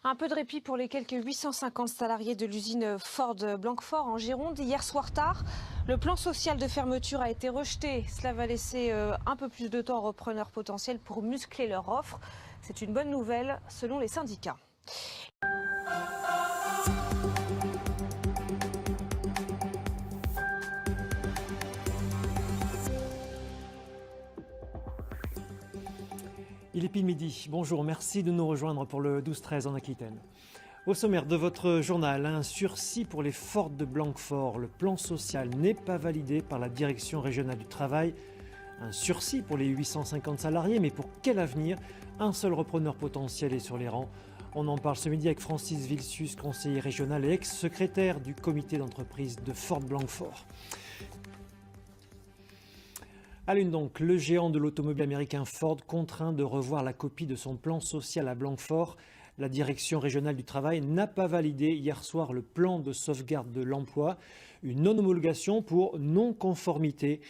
Un peu de répit pour les quelques 850 salariés de l'usine Ford Blanquefort en Gironde. Hier soir tard, le plan social de fermeture a été rejeté. Cela va laisser un peu plus de temps aux repreneurs potentiels pour muscler leur offre. C'est une bonne nouvelle selon les syndicats. Il est pile midi. Bonjour, merci de nous rejoindre pour le 12-13 en Aquitaine. Au sommaire de votre journal, un sursis pour les Ford de Blanquefort. Le plan social n'est pas validé par la direction régionale du travail. Un sursis pour les 850 salariés, mais pour quel avenir? Un seul repreneur potentiel est sur les rangs. On en parle ce midi avec Francis Vilsus, conseiller régional et ex-secrétaire du comité d'entreprise de Ford Blanquefort. À l'une donc, le géant de l'automobile américain Ford contraint de revoir la copie de son plan social à Blanquefort. La direction régionale du travail n'a pas validé hier soir le plan de sauvegarde de l'emploi, une non-homologation pour non-conformité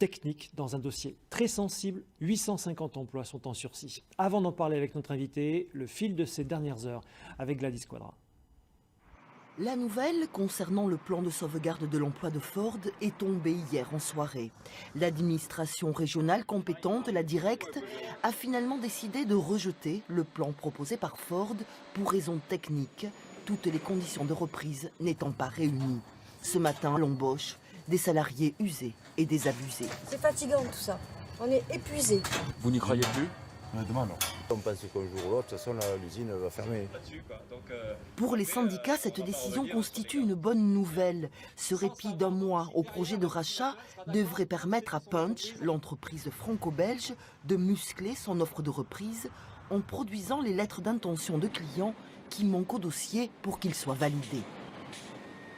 technique dans un dossier très sensible. 850 emplois sont en sursis. Avant d'en parler avec notre invité, le fil de ces dernières heures avec Gladys Quadra. La nouvelle concernant le plan de sauvegarde de l'emploi de Ford est tombée hier en soirée. L'administration régionale compétente, la Directe, a finalement décidé de rejeter le plan proposé par Ford pour raisons techniques, toutes les conditions de reprise n'étant pas réunies. Ce matin, l'embauche des salariés usés et désabusés. C'est fatigant tout ça, on est épuisés. Vous n'y croyez plus? Demain, non. On pense qu'un jour ou l'autre, de toute façon, l'usine va fermer. Pour les syndicats, cette décision constitue une bonne nouvelle. Ce répit d'un mois au projet de rachat devrait permettre à Punch, l'entreprise franco-belge, de muscler son offre de reprise en produisant les lettres d'intention de clients qui manquent au dossier pour qu'ils soient validés.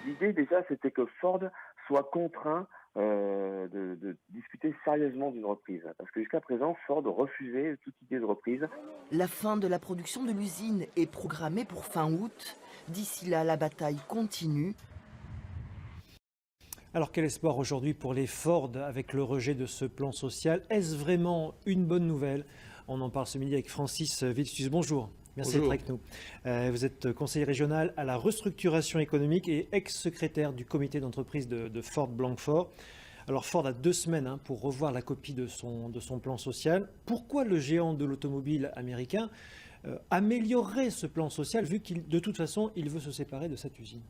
L'idée déjà, c'était que Ford soit contraint de discuter sérieusement d'une reprise. Parce que jusqu'à présent, Ford refusait toute idée de reprise. La fin de la production de l'usine est programmée pour fin août. D'ici là, la bataille continue. Alors quel espoir aujourd'hui pour les Ford avec le rejet de ce plan social? Est-ce vraiment une bonne nouvelle? On en parle ce midi avec Francis Vilsus. Bonjour. Merci d'être avec nous. Vous êtes conseiller régional à la restructuration économique et ex-secrétaire du comité d'entreprise de Ford Blanquefort. Alors Ford a 2 semaines pour revoir la copie de son plan social. Pourquoi le géant de l'automobile américain améliorerait ce plan social vu qu'il, de toute façon, il veut se séparer de cette usine?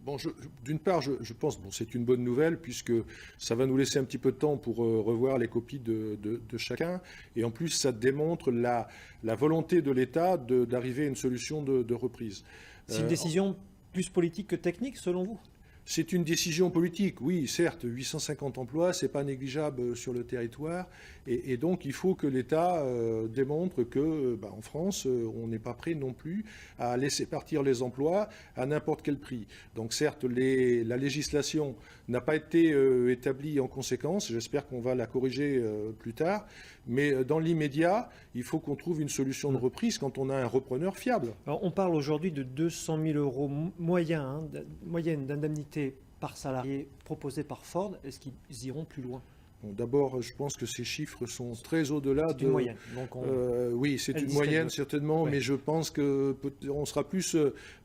Bon, d'une part, je pense que c'est une bonne nouvelle puisque ça va nous laisser un petit peu de temps pour revoir les copies de chacun. Et en plus, ça démontre la volonté de l'État d'arriver à une solution de reprise. C'est une décision plus politique que technique, selon vous? C'est une décision politique, oui, certes, 850 emplois, c'est pas négligeable sur le territoire, et donc il faut que l'État démontre que, en France, on n'est pas prêt non plus à laisser partir les emplois à n'importe quel prix. Donc certes, la législation n'a pas été établie en conséquence, j'espère qu'on va la corriger plus tard, mais dans l'immédiat, il faut qu'on trouve une solution de reprise quand on a un repreneur fiable. Alors, on parle aujourd'hui de 200 000 euros moyenne d'indemnité par salarié proposé par Ford. Est-ce qu'ils iront plus loin? Bon, d'abord, je pense que ces chiffres sont très au-delà de... C'est une moyenne. Donc oui, c'est une moyenne, certainement, ouais. Mais je pense qu'on sera plus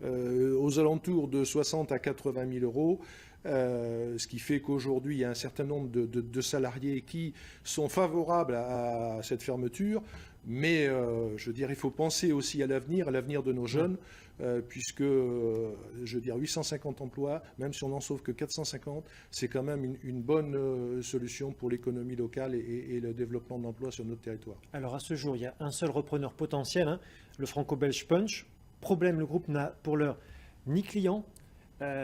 aux alentours de 60 à 80 000 euros. Ce qui fait qu'aujourd'hui, il y a un certain nombre de salariés qui sont favorables à cette fermeture. Mais je veux dire, il faut penser aussi à l'avenir de nos jeunes, puisque, je veux dire, 850 emplois, même si on n'en sauve que 450, c'est quand même une bonne solution pour l'économie locale et le développement d'emplois sur notre territoire. Alors à ce jour, il y a un seul repreneur potentiel, le franco-belge Punch. Problème, le groupe n'a pour l'heure ni client,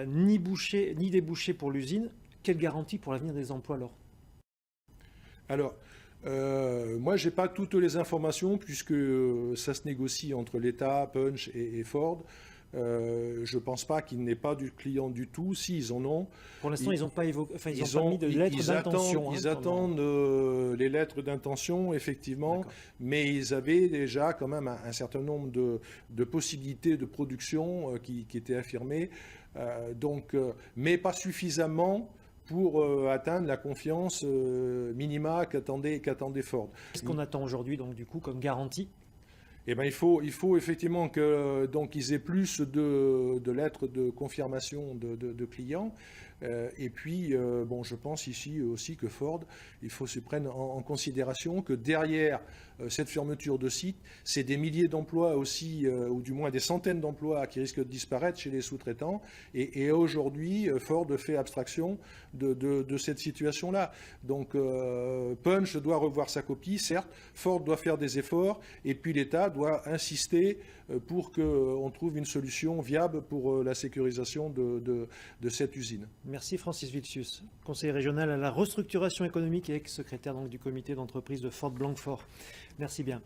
ni débouché pour l'usine. Quelle garantie pour l'avenir des emplois alors? Moi, je n'ai pas toutes les informations puisque ça se négocie entre l'État, Punch et Ford. Je ne pense pas qu'ils n'aient pas du client du tout. Si, ils en ont. Pour l'instant, ils n'ont pas évoqué, ils ont mis de lettres d'intention. Ils attendent les lettres d'intention, effectivement, mais ils avaient déjà quand même un certain nombre de possibilités de production qui étaient affirmées, mais pas suffisamment pour atteindre la confiance minima qu'attendait Ford. Qu'est-ce qu'on attend aujourd'hui, donc, du coup, comme garantie ? Eh ben, il faut effectivement qu'ils aient plus de lettres de confirmation de clients. Et puis, je pense ici aussi que Ford, il faut se prendre en considération que derrière cette fermeture de site, c'est des milliers d'emplois aussi, ou du moins des centaines d'emplois qui risquent de disparaître chez les sous-traitants. Et aujourd'hui, Ford fait abstraction de cette situation-là. Donc, Punch doit revoir sa copie, certes, Ford doit faire des efforts, et puis l'État doit insister pour qu'on trouve une solution viable pour la sécurisation de cette usine. Merci Francis Vilcius, conseiller régional à la restructuration économique et ex-secrétaire du comité d'entreprise de Ford Blanquefort. Merci bien.